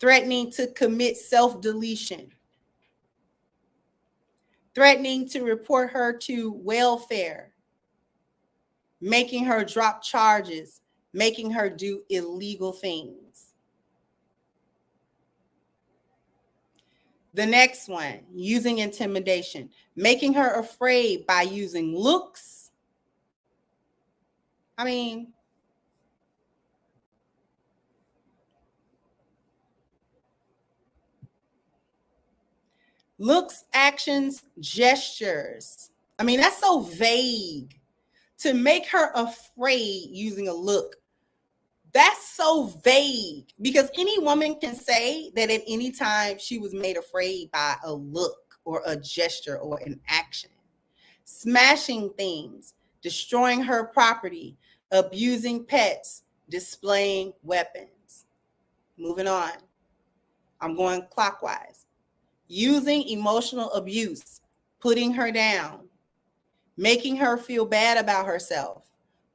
Threatening to commit self-deletion. Threatening to report her to welfare. Making her drop charges. Making her do illegal things. The next one, using intimidation. Making her afraid by using looks. Looks, actions, gestures. That's so vague. To make her afraid using a look. That's so vague, because any woman can say that at any time she was made afraid by a look or a gesture or an action. Smashing things, destroying her property, abusing pets, displaying weapons. Moving on. I'm going clockwise. Using emotional abuse, putting her down, making her feel bad about herself,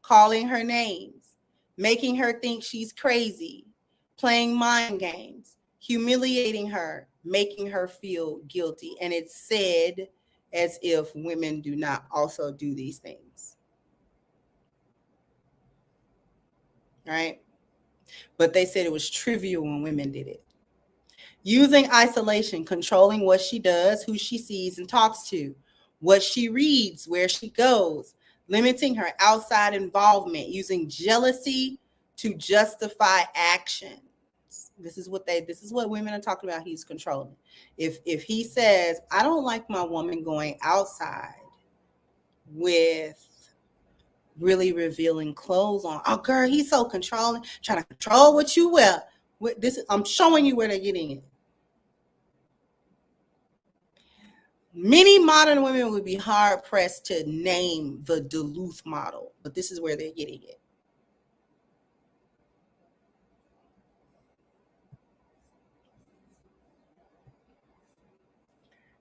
calling her names, making her think she's crazy, playing mind games, humiliating her, making her feel guilty. And it's said as if women do not also do these things. Right? But they said it was trivial when women did it. Using isolation, controlling what she does, who she sees and talks to, what she reads, where she goes, limiting her outside involvement, using jealousy to justify actions. This is what women are talking about. He's controlling. If he says, I don't like my woman going outside with really revealing clothes on. Oh, girl, he's so controlling, trying to control what you wear. I'm showing you where they're getting it. Many modern women would be hard pressed to name the Duluth model, but this is where they're getting it.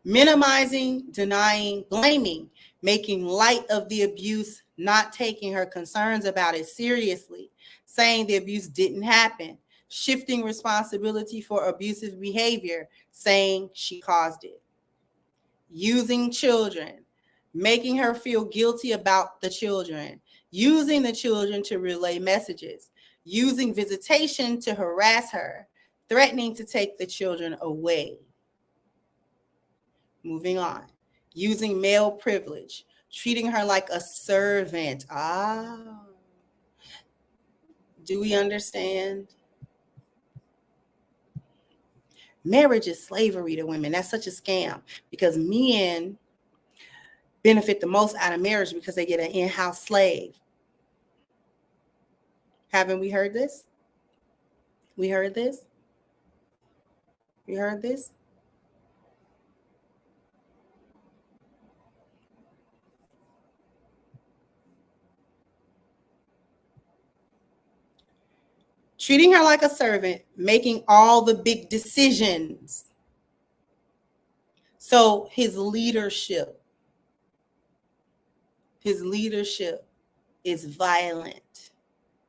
Minimizing, denying, blaming, making light of the abuse, not taking her concerns about it seriously, saying the abuse didn't happen, shifting responsibility for abusive behavior, saying she caused it. Using children, making her feel guilty about the children, using the children to relay messages, using visitation to harass her, threatening to take the children away. Moving on. Using male privilege, treating her like a servant. Do we understand? Marriage is slavery to women. That's such a scam because men benefit the most out of marriage because they get an in-house slave. Haven't we heard this? We heard this? You heard this? Treating her like a servant, making all the big decisions. So his leadership is violent,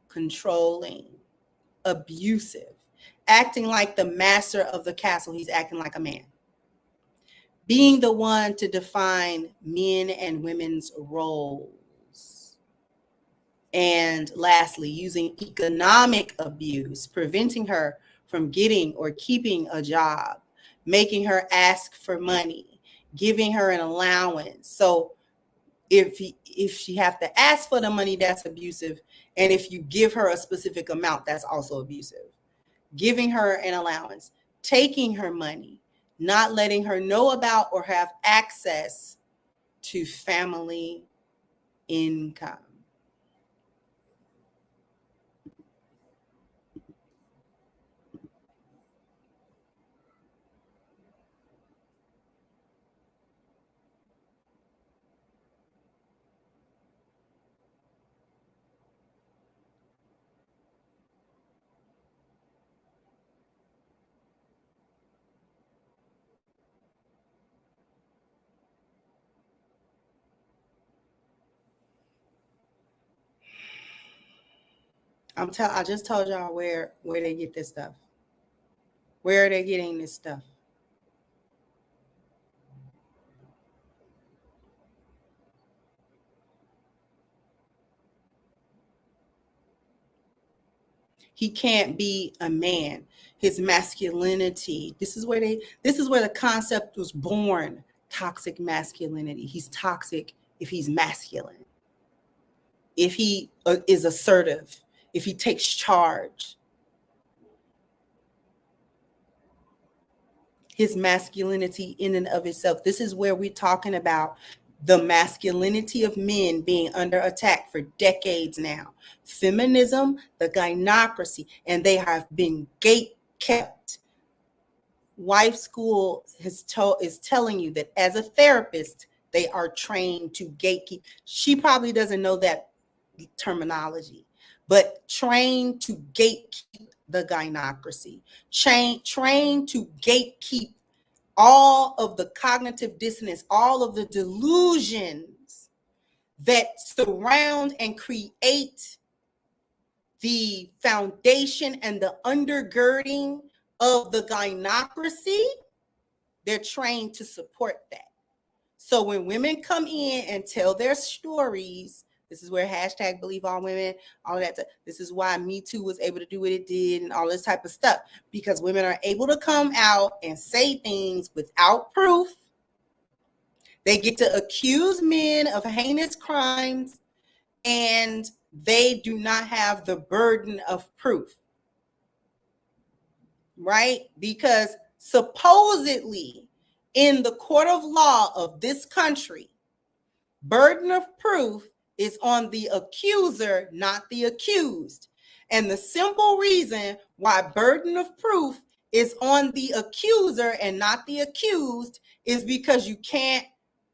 controlling, abusive, acting like the master of the castle. He's acting like a man. Being the one to define men and women's roles. And lastly, using economic abuse, preventing her from getting or keeping a job, making her ask for money, giving her an allowance. So if she have to ask for the money, that's abusive. And if you give her a specific amount, that's also abusive. Giving her an allowance, taking her money, not letting her know about or have access to family income. I just told y'all where they get this stuff. Where are they getting this stuff? He can't be a man. His masculinity. This is where the concept was born. Toxic masculinity. He's toxic if he's masculine. If he is assertive, if he takes charge. His masculinity in and of itself. This is where we're talking about the masculinity of men being under attack for decades now. Feminism, the gynocracy, and they have been gate-kept. Wife School is telling you that as a therapist, they are trained to gatekeep. She probably doesn't know that terminology, but trained to gatekeep the gynocracy, trained to gatekeep all of the cognitive dissonance, all of the delusions that surround and create the foundation and the undergirding of the gynocracy. They're trained to support that. So when women come in and tell their stories, this is where hashtag believe all women, all of that. This is why Me Too was able to do what it did and all this type of stuff, because women are able to come out and say things without proof. They get to accuse men of heinous crimes, and they do not have the burden of proof, right? Because supposedly in the court of law of this country, burden of proof is on the accuser, not the accused. And the simple reason why burden of proof is on the accuser and not the accused is because you can't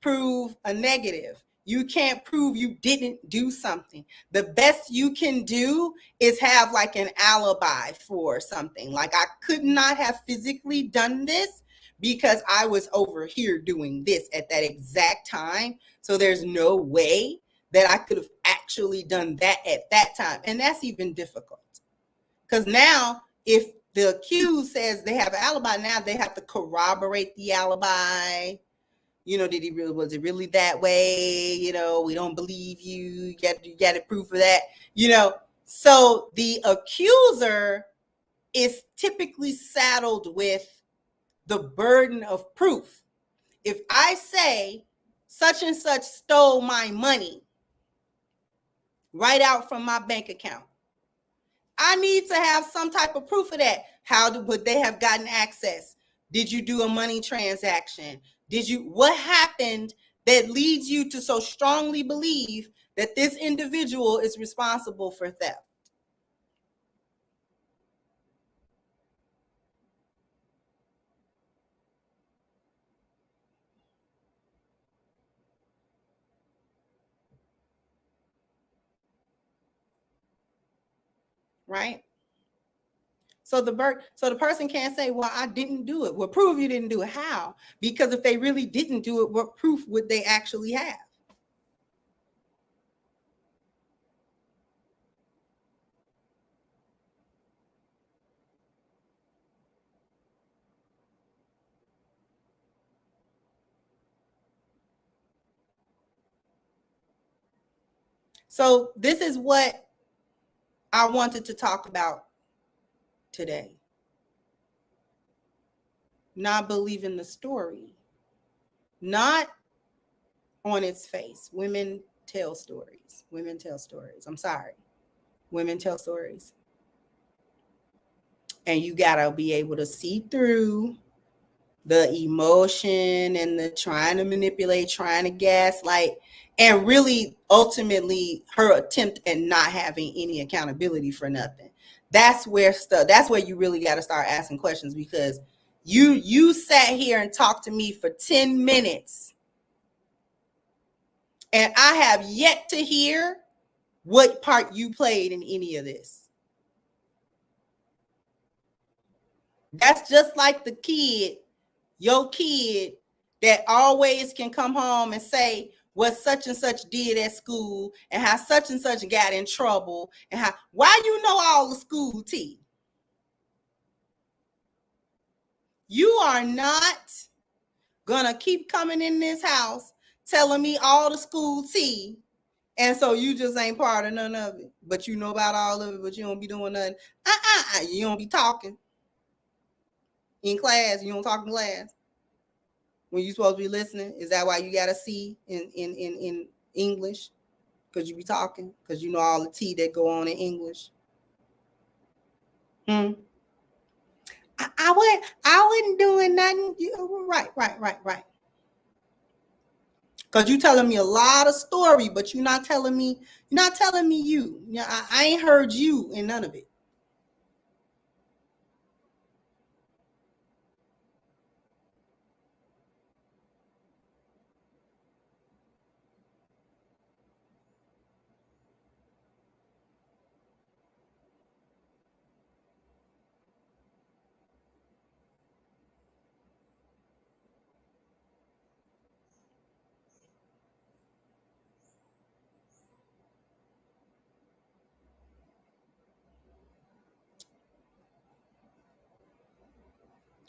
prove a negative. You can't prove you didn't do something. The best you can do is have like an alibi for something. Like, I could not have physically done this because I was over here doing this at that exact time. So there's no way that I could have actually done that at that time. And that's even difficult. Because now, if the accused says they have an alibi, now they have to corroborate the alibi. You know, was it really that way? You know, we don't believe you. You got to prove for that. You know, so the accuser is typically saddled with the burden of proof. If I say such and such stole my money right out from my bank account, I need to have some type of proof of that. How would they have gotten access? Did you do a money transaction? What happened that leads you to so strongly believe that this individual is responsible for theft? Right? So the person can't say, well, I didn't do it. Well, prove you didn't do it. How? Because if they really didn't do it, what proof would they actually have? So this is what I wanted to talk about today. Not believing the story. Not on its face. Women tell stories. Women tell stories. I'm sorry. Women tell stories. And you gotta be able to see through the emotion and the trying to manipulate, trying to gaslight, and really ultimately her attempt at not having any accountability for nothing. That's where you really got to start asking questions, because you sat here and talked to me for 10 minutes and I have yet to hear what part you played in any of this. That's just like the kid, your kid, that always can come home and say what such and such did at school and how such and such got in trouble and why you know all the school tea. You are not gonna keep coming in this house telling me all the school tea, and so you just ain't part of none of it, but you know about all of it, but you don't be doing nothing. You don't be talking in class. You don't talk in class when you're supposed to be listening. Is that why you got a C in English? Because you be talking, because you know all the tea that go on in English. I wasn't doing nothing. Right. Because you telling me a lot of story, but you're not telling me you. I ain't heard you in none of it.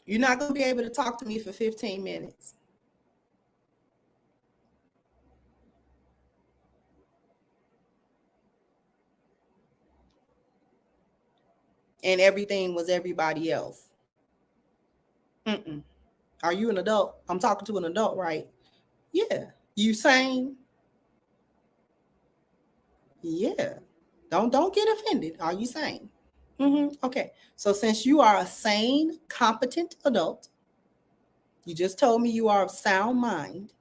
You're not going to be able to talk to me for 15 minutes. And everything was everybody else. Are you an adult? I'm talking to an adult, right? Yeah. You sane? Yeah. Don't get offended. Are you sane? Okay. So since you are a sane, competent adult, you just told me you are of sound mind.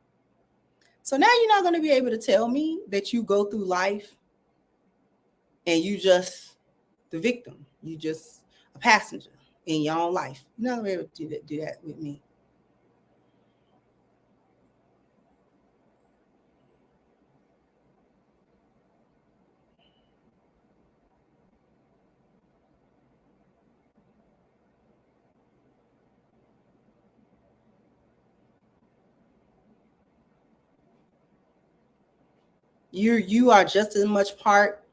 So now you're not going to be able to tell me that you go through life and you just the victim. You just a passenger in your own life. You're not going to be able to do that with me. You are just as much part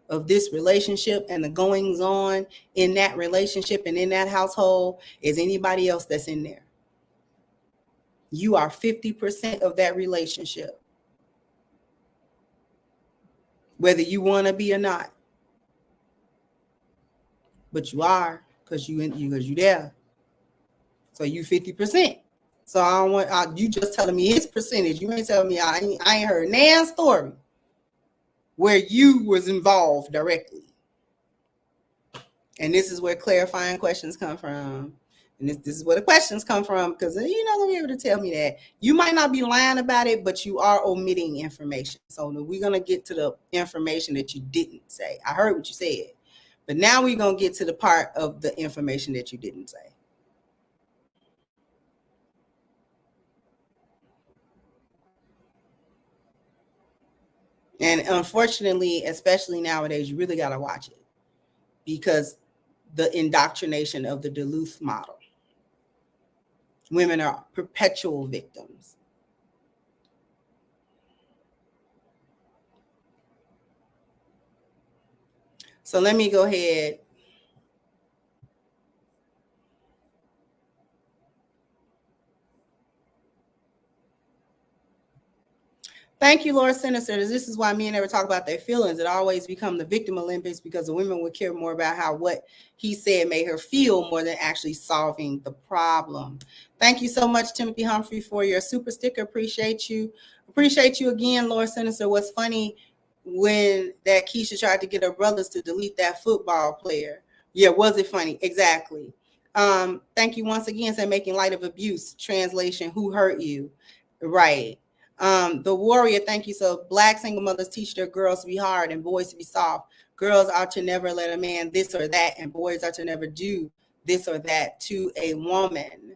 of this relationship and the goings on in that relationship and in that household as anybody else that's in there. You are 50% of that relationship, whether you want to be or not. But you are, because you there. So you 50%. So I don't want you just telling me his percentage. You ain't telling me I ain't heard Nan's story where you was involved directly. And this is where clarifying questions come from. And this is where the questions come from, because you're not going to be able to tell me that. You might not be lying about it, but you are omitting information. So we're going to get to the information that you didn't say. I heard what you said, but now we're going to get to the part of the information that you didn't say. And unfortunately, especially nowadays, you really got to watch it, because the indoctrination of the Duluth model. Women are perpetual victims. So let me go ahead. Thank you, Lord Sinister. This is why men never talk about their feelings. It always become the victim Olympics, because the women would care more about how what he said made her feel more than actually solving the problem. Thank you so much, Timothy Humphrey, for your super sticker. Appreciate you. Appreciate you again, Lord Sinister. What's funny, when that Keisha tried to get her brothers to delete that football player. Yeah, was it funny? Exactly. Thank you once again, saying making light of abuse. Translation, who hurt you? Right. The warrior, thank you. So Black single mothers teach their girls to be hard and boys to be soft. Girls are to never let a man this or that, and boys are to never do this or that to a woman.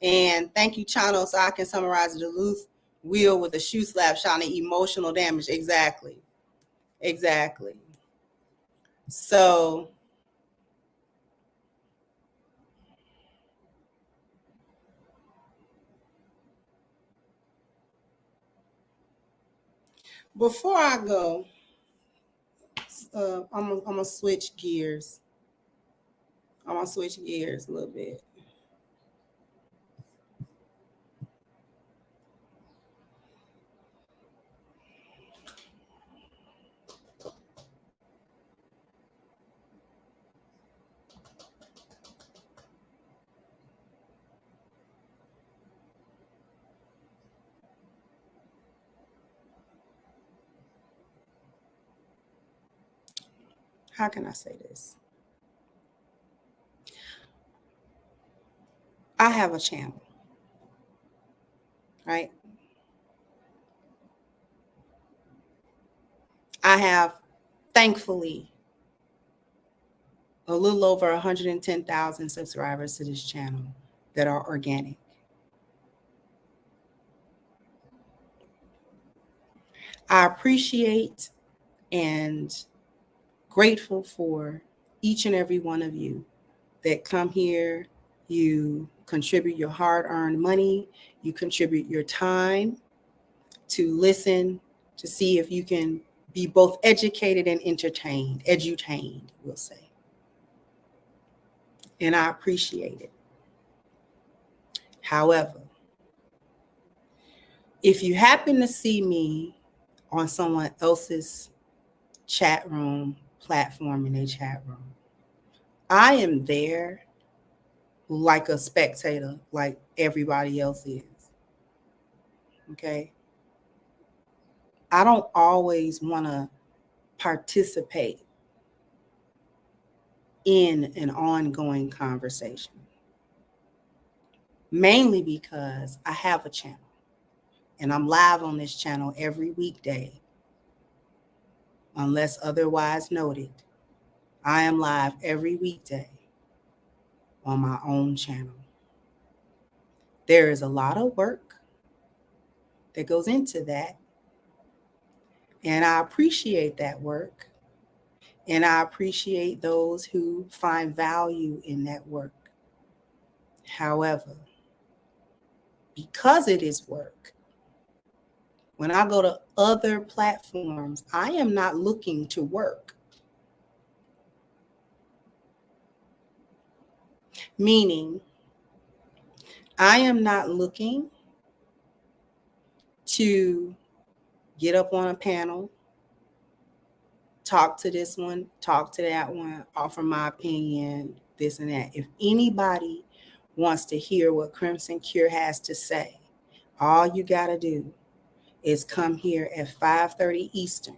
And thank you, Chano, so I can summarize the Duluth wheel with a shoe slap shouting emotional damage. Exactly. Exactly. So before I go, I'm gonna switch gears. I'm gonna switch gears a little bit. How can I say this? I have a channel, right? I have, thankfully, a little over 110,000 subscribers to this channel that are organic. I appreciate and grateful for each and every one of you that come here. You contribute your hard-earned money. You contribute your time to listen, to see if you can be both educated and entertained, edutained, we'll say. And I appreciate it. However, if you happen to see me on someone else's chat room platform in their chat room, I am there like a spectator, like everybody else is. Okay? I don't always want to participate in an ongoing conversation, mainly because I have a channel and I'm live on this channel every weekday. Unless otherwise noted, I am live every weekday on my own channel. There is a lot of work that goes into that, and I appreciate that work, and I appreciate those who find value in that work. However, because it is work, when I go to other platforms, I am not looking to work. Meaning, I am not looking to get up on a panel, talk to this one, talk to that one, offer my opinion, this and that. If anybody wants to hear what Crimson Cure has to say, all you got to do is come here at 5:30 Eastern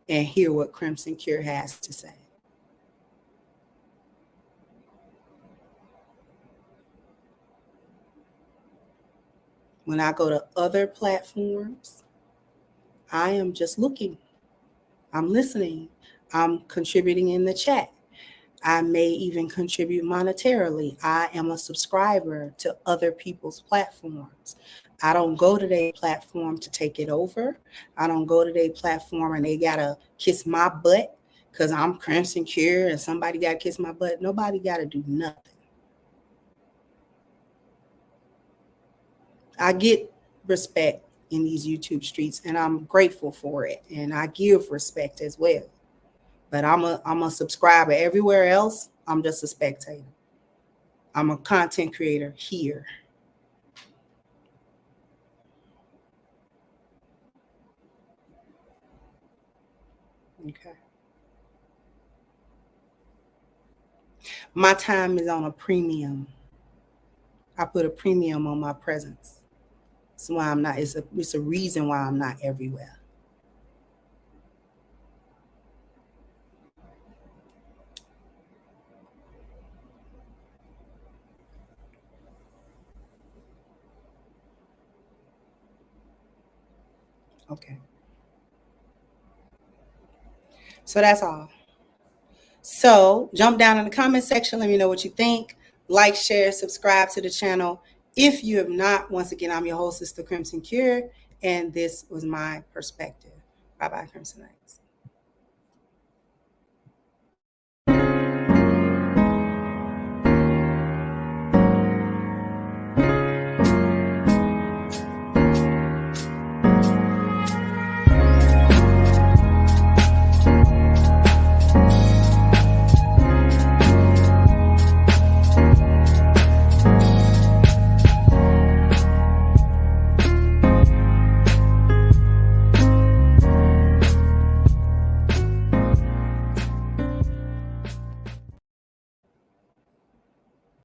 and hear what Crimson Cure has to say. When I go to other platforms, I am just looking. I'm listening. I'm contributing in the chat. I may even contribute monetarily. I am a subscriber to other people's platforms. I don't go to their platform to take it over. I don't go to their platform and they gotta kiss my butt because I'm Crimson Cure and somebody gotta kiss my butt. Nobody gotta do nothing. I get respect in these YouTube streets and I'm grateful for it. And I give respect as well. But I'm a subscriber. Everywhere else, I'm just a spectator. I'm a content creator here. Okay. My time is on a premium. I put a premium on my presence. That's why I'm not, it's a reason why I'm not everywhere. Okay. So that's all. So jump down in the comment section. Let me know what you think. Like, share, subscribe to the channel. If you have not, once again, I'm your host, Sister Crimson Cure, and this was my perspective. Bye-bye, Crimsonites.